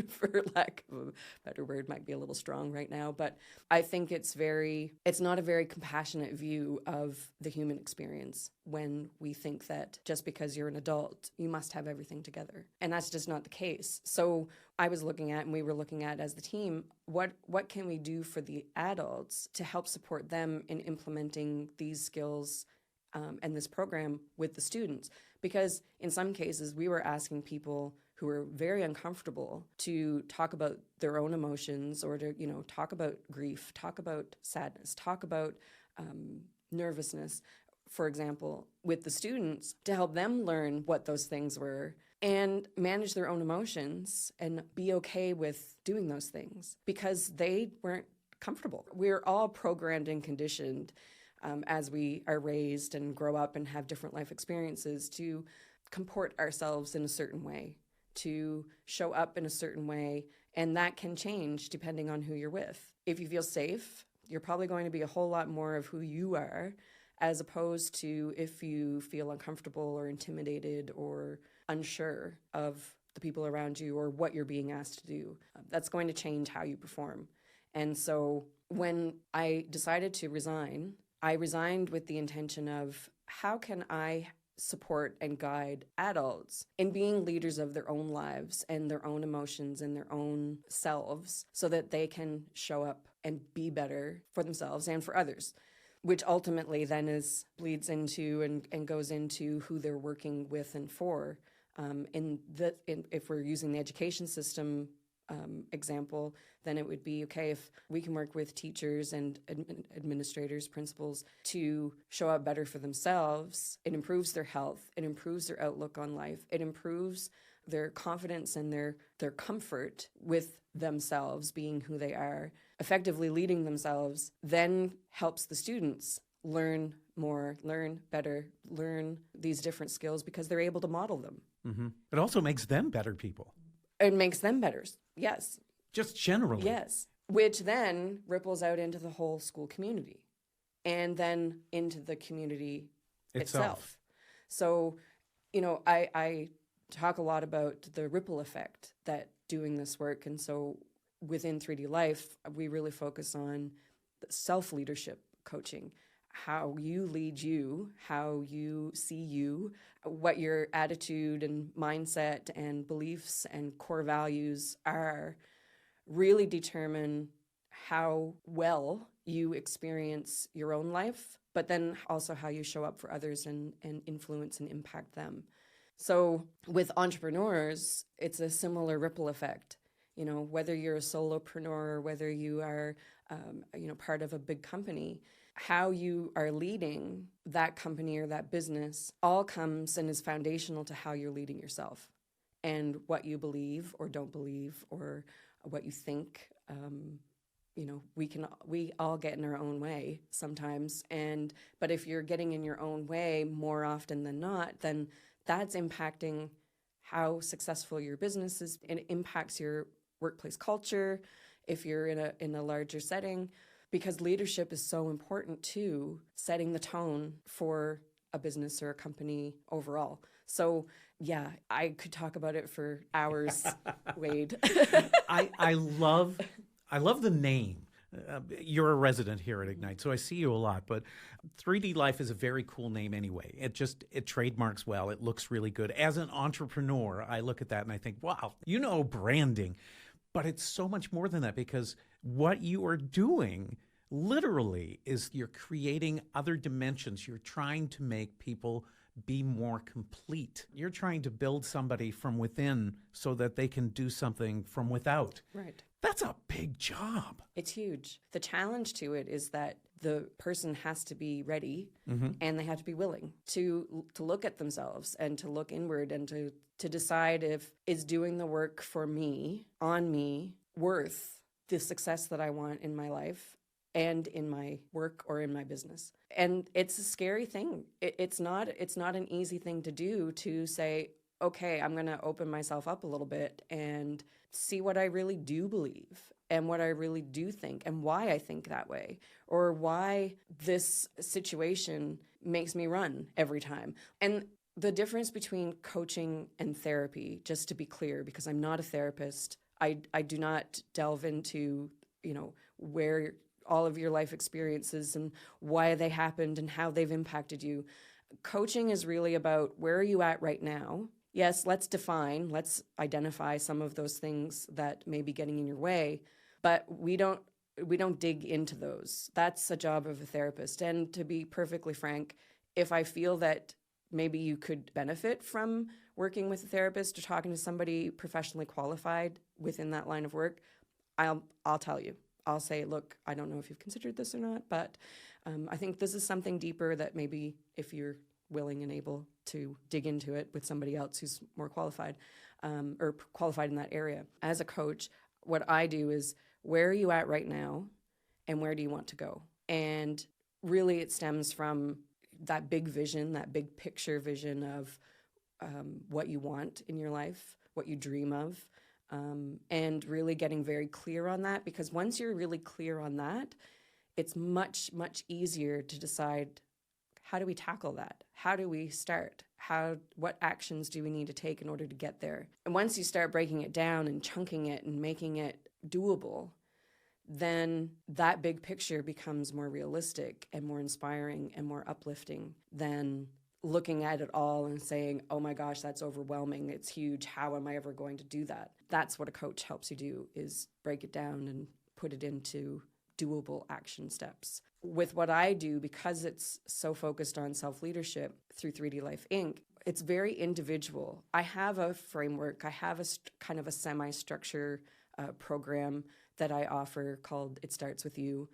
For lack of a better word, might be a little strong right now, but I think it's not a very compassionate view of the human experience when we think that just because you're an adult, you must have everything together. And that's just not the case. So I was looking at, and we were looking at as the team, what can we do for the adults to help support them in implementing these skills and this program with the students? Because in some cases, we were asking people who were very uncomfortable to talk about their own emotions or to, talk about grief, talk about sadness, talk about nervousness, for example, with the students to help them learn what those things were and manage their own emotions and be okay with doing those things because they weren't comfortable. We're all programmed and conditioned as we are raised and grow up and have different life experiences to comport ourselves in a certain way, to show up in a certain way, and that can change depending on who you're with. If you feel safe, you're probably going to be a whole lot more of who you are, as opposed to if you feel uncomfortable or intimidated or unsure of the people around you or what you're being asked to do. That's going to change how you perform. And so when I decided to resign, I resigned with the intention of how can I support and guide adults in being leaders of their own lives and their own emotions and their own selves so that they can show up and be better for themselves and for others, which ultimately then bleeds into and goes into who they're working with and for. If we're using the education system example, then it would be, okay, if we can work with teachers and administrators, principals to show up better for themselves, it improves their health, it improves their outlook on life, it improves their confidence and their comfort with themselves being who they are, effectively leading themselves, then helps the students learn more, learn better, learn these different skills because they're able to model them.
Mm-hmm. It also makes them better people.
It makes them better. Yes.
Just generally.
Yes. Which then ripples out into the whole school community and then into the community itself. So, I talk a lot about the ripple effect that doing this work. And so within 3D Life, we really focus on self-leadership coaching, how you lead you, how you see you, what your attitude and mindset and beliefs and core values are, really determine how well you experience your own life, but then also how you show up for others and influence and impact them. So with entrepreneurs, it's a similar ripple effect. Whether you're a solopreneur, whether you are, part of a big company, how you are leading that company or that business all comes and is foundational to how you're leading yourself and what you believe or don't believe or what you think. We all get in our own way sometimes. But if you're getting in your own way more often than not, then that's impacting how successful your business is. It impacts your workplace culture if you're in a larger setting, because leadership is so important to setting the tone for a business or a company overall. So yeah, I could talk about it for hours, Wade.
I love the name. You're a resident here at Ignite, so I see you a lot, but 3D Life is a very cool name anyway. It trademarks well. It looks really good. As an entrepreneur, I look at that and I think, wow, branding. But it's so much more than that, because what you are doing literally is you're creating other dimensions. You're trying to make people be more complete. You're trying to build somebody from within so that they can do something from without.
Right.
That's a big job.
It's huge. The challenge to it is that the person has to be ready and they have to be willing to look at themselves and to look inward and to decide if is doing the work for me, on me, worth the success that I want in my life and in my work or in my business. And it's a scary thing. It's not an easy thing to do, to say, okay, I'm going to open myself up a little bit and see what I really do believe and what I really do think and why I think that way, or why this situation makes me run every time. And the difference between coaching and therapy, just to be clear, because I'm not a therapist, I do not delve into, where all of your life experiences and why they happened and how they've impacted you. Coaching is really about where are you at right now. Yes, let's identify some of those things that may be getting in your way, but we don't dig into those. That's a job of a therapist. And to be perfectly frank, if I feel that maybe you could benefit from working with a therapist or talking to somebody professionally qualified within that line of work, I'll tell you. I'll say, look, I don't know if you've considered this or not, but I think this is something deeper that maybe if you're willing and able to dig into it with somebody else who's more qualified or qualified in that area. As a coach, what I do is, where are you at right now and where do you want to go? And really it stems from that big vision, that big picture vision of what you want in your life, what you dream of, and really getting very clear on that. Because once you're really clear on that, it's much, much easier to decide, how do we tackle that? How do we start? What actions do we need to take in order to get there? And once you start breaking it down and chunking it and making it doable, then that big picture becomes more realistic and more inspiring and more uplifting than looking at it all and saying, oh my gosh, that's overwhelming, it's huge, how am I ever going to do that? That's what a coach helps you do, is break it down and put it into doable action steps. With what I do, because it's so focused on self-leadership through 3D Life Inc., it's very individual. I have a framework, I have a kind of a semi-structure program that I offer called It Starts With You.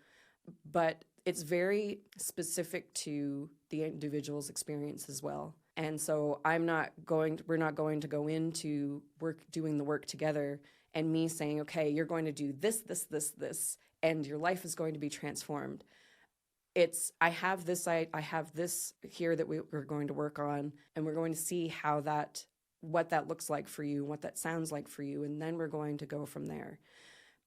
But it's very specific to the individual's experience as well. And so we're not going to go into doing the work together and me saying, okay, you're going to do this, and your life is going to be transformed. I have this here that we're going to work on, and we're going to see what that looks like for you, what that sounds like for you, and then we're going to go from there.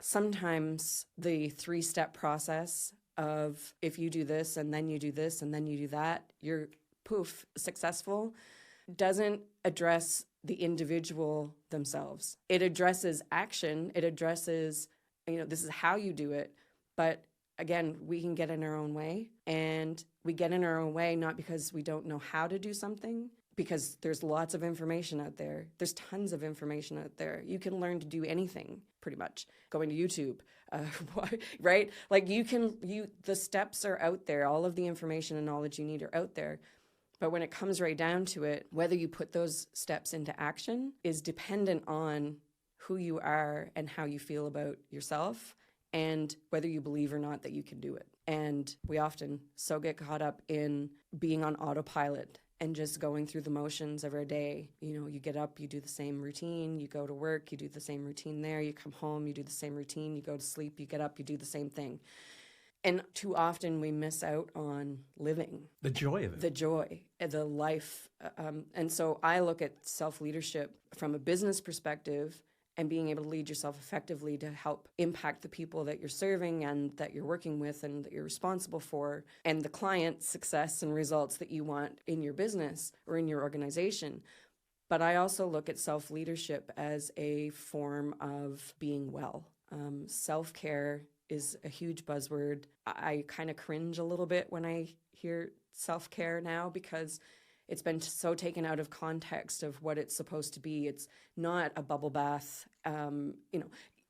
Sometimes the 3-step process of if you do this and then you do this and then you do that, you're successful, doesn't address the individual themselves. It addresses action. It addresses, this is how you do it. But again, we can get in our own way, and we get in our own way not because we don't know how to do something, because there's lots of information out there. There's tons of information out there. You can learn to do anything, pretty much. Going to YouTube, right? Like the steps are out there. All of the information and knowledge you need are out there. But when it comes right down to it, whether you put those steps into action is dependent on who you are and how you feel about yourself, and whether you believe or not that you can do it. And we often so get caught up in being on autopilot and just going through the motions of our day. You get up, you do the same routine, you go to work, you do the same routine there, you come home, you do the same routine, you go to sleep, you get up, you do the same thing. And too often we miss out on living.
The joy of it.
The joy, the life. And so I look at self-leadership from a business perspective, and being able to lead yourself effectively to help impact the people that you're serving and that you're working with and that you're responsible for, and the client success and results that you want in your business or in your organization. But I also look at self-leadership as a form of being well. Self-care is a huge buzzword. I kind of cringe a little bit when I hear self-care now, because it's been so taken out of context of what it's supposed to be. It's not a bubble bath.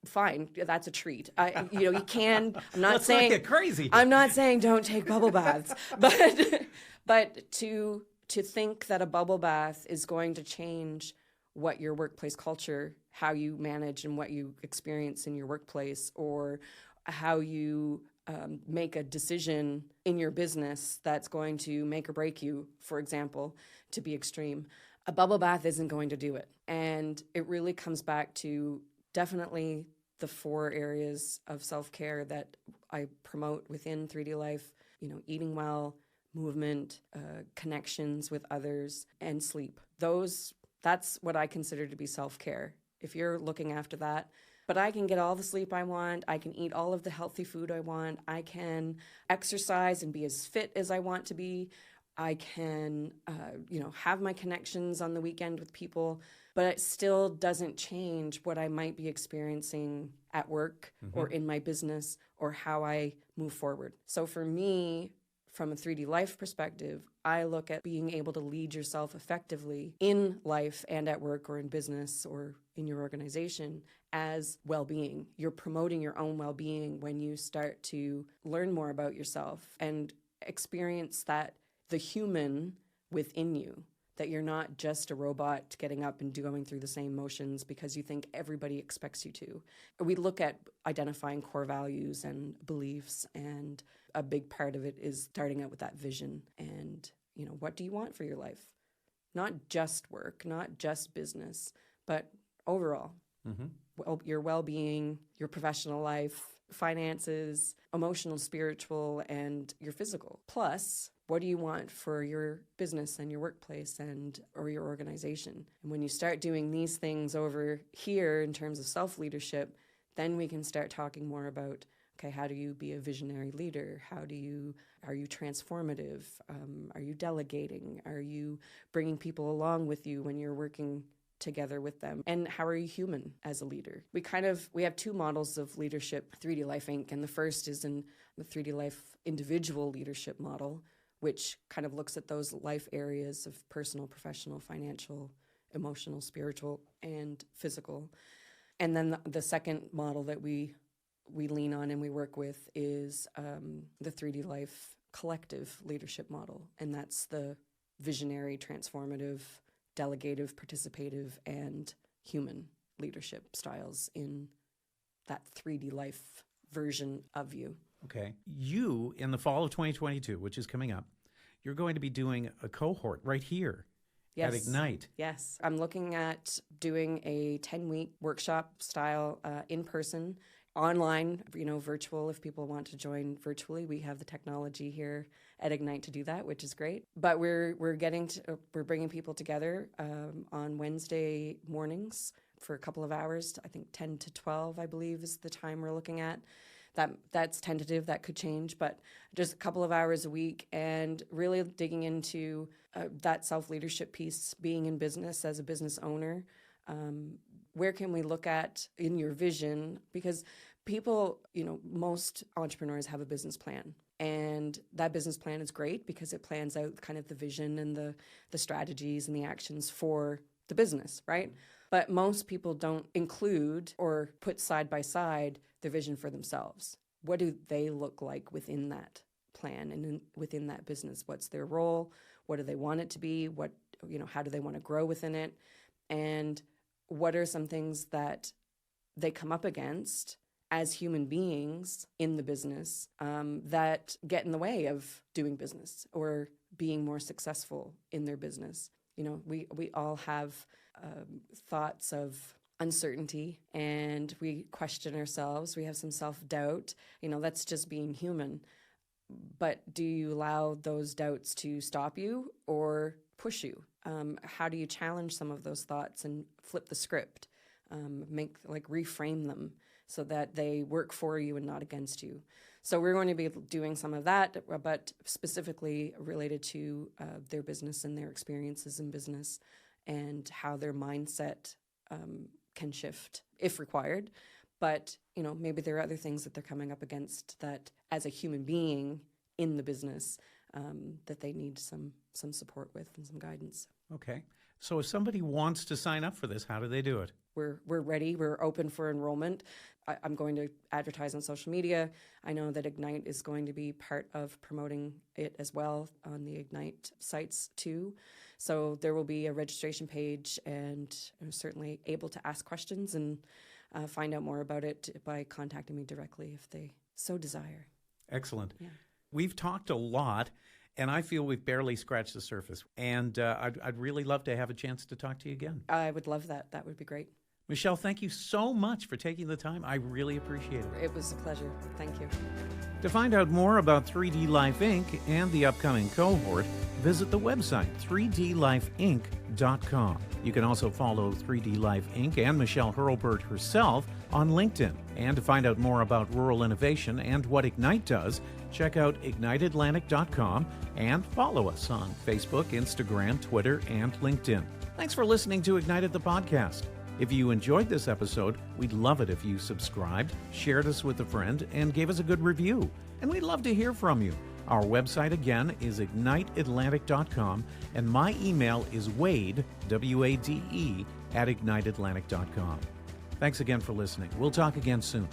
Fine, that's a treat. You can. I'm not
Let's
saying
not get crazy.
I'm not saying don't take bubble baths, but to think that a bubble bath is going to change what your workplace culture, how you manage and what you experience in your workplace, or how you make a decision in your business that's going to make or break you, for example, to be extreme. A bubble bath isn't going to do it. And it really comes back to definitely the 4 areas of self-care that I promote within 3D Life, eating well, movement, connections with others, and sleep. That's what I consider to be self-care. If you're looking after that, but I can get all the sleep I want. I can eat all of the healthy food I want. I can exercise and be as fit as I want to be. I can, have my connections on the weekend with people, but it still doesn't change what I might be experiencing at work or in my business or how I move forward. So for me, from a 3D Life perspective, I look at being able to lead yourself effectively in life and at work or in business or in your organization as well-being. You're promoting your own well-being when you start to learn more about yourself and experience that the human within you, that you're not just a robot getting up and going through the same motions because you think everybody expects you to. We look at identifying core values and beliefs, and a big part of it is starting out with that vision and, what do you want for your life? Not just work, not just business, but overall. Your well-being, your professional life, finances, emotional, spiritual, and your physical. Plus, what do you want for your business and your workplace or your organization? And when you start doing these things over here in terms of self-leadership, then we can start talking more about, okay, how do you be a visionary leader? Are you transformative? Are you delegating? Are you bringing people along with you when you're working together with them? And how are you human as a leader? We have 2 models of leadership, 3D Life Inc., and the first is in the 3D Life individual leadership model, which kind of looks at those life areas of personal, professional, financial, emotional, spiritual, and physical. And then the second model that we lean on and we work with is the 3D Life collective leadership model, and that's the visionary, transformative, delegative, participative, and human leadership styles in that 3D Life version of you.
Okay. You, in the fall of 2022, which is coming up, you're going to be doing a cohort right here at Ignite.
Yes. I'm looking at doing a 10-week workshop style in-person, online, virtual if people want to join virtually. We have the technology here at Ignite to do that, which is great. But we're bringing people together on Wednesday mornings for a couple of hours. I think 10 to 12, I believe, is the time we're looking at. That's tentative. That could change, but just a couple of hours a week, and really digging into that self-leadership piece, being in business as a business owner. Where can we look at in your vision? Because people, most entrepreneurs have a business plan, and that business plan is great because it plans out kind of the vision and the strategies and the actions for the business, right? But most people don't include or put side by side their vision for themselves. What do they look like within that plan and within that business? What's their role? What do they want it to be? How do they want to grow within it? And what are some things that they come up against as human beings in the business that get in the way of doing business or being more successful in their business? We all have thoughts of uncertainty, and we question ourselves. We have some self-doubt. That's just being human. But do you allow those doubts to stop you or push you? How do you challenge some of those thoughts and flip the script, reframe them so that they work for you and not against you? So we're going to be doing some of that, but specifically related to their business and their experiences in business and how their mindset can shift if required. But, maybe there are other things that they're coming up against that as a human being in the business that they need some support with and some guidance.
Okay. So if somebody wants to sign up for this, how do they do it?
We're ready. We're open for enrollment. I'm going to advertise on social media. I know that Ignite is going to be part of promoting it as well on the Ignite sites too. So there will be a registration page, and I'm certainly able to ask questions and find out more about it by contacting me directly if they so desire.
Excellent.
Yeah.
We've talked a lot, and I feel we've barely scratched the surface. And I'd really love to have a chance to talk to you again.
I would love that. That would be great.
Michelle, thank you so much for taking the time. I really appreciate it.
It was a pleasure. Thank you.
To find out more about 3D Life Inc. and the upcoming cohort, visit the website 3dlifeinc.com. You can also follow 3D Life Inc. and Michelle Hurlburt herself on LinkedIn. And to find out more about rural innovation and what Ignite does, check out igniteatlantic.com and follow us on Facebook, Instagram, Twitter, and LinkedIn. Thanks for listening to Ignited the Podcast. If you enjoyed this episode, we'd love it if you subscribed, shared us with a friend, and gave us a good review. And we'd love to hear from you. Our website again is igniteatlantic.com, and my email is Wade, W-A-D-E, @igniteatlantic.com. Thanks again for listening. We'll talk again soon.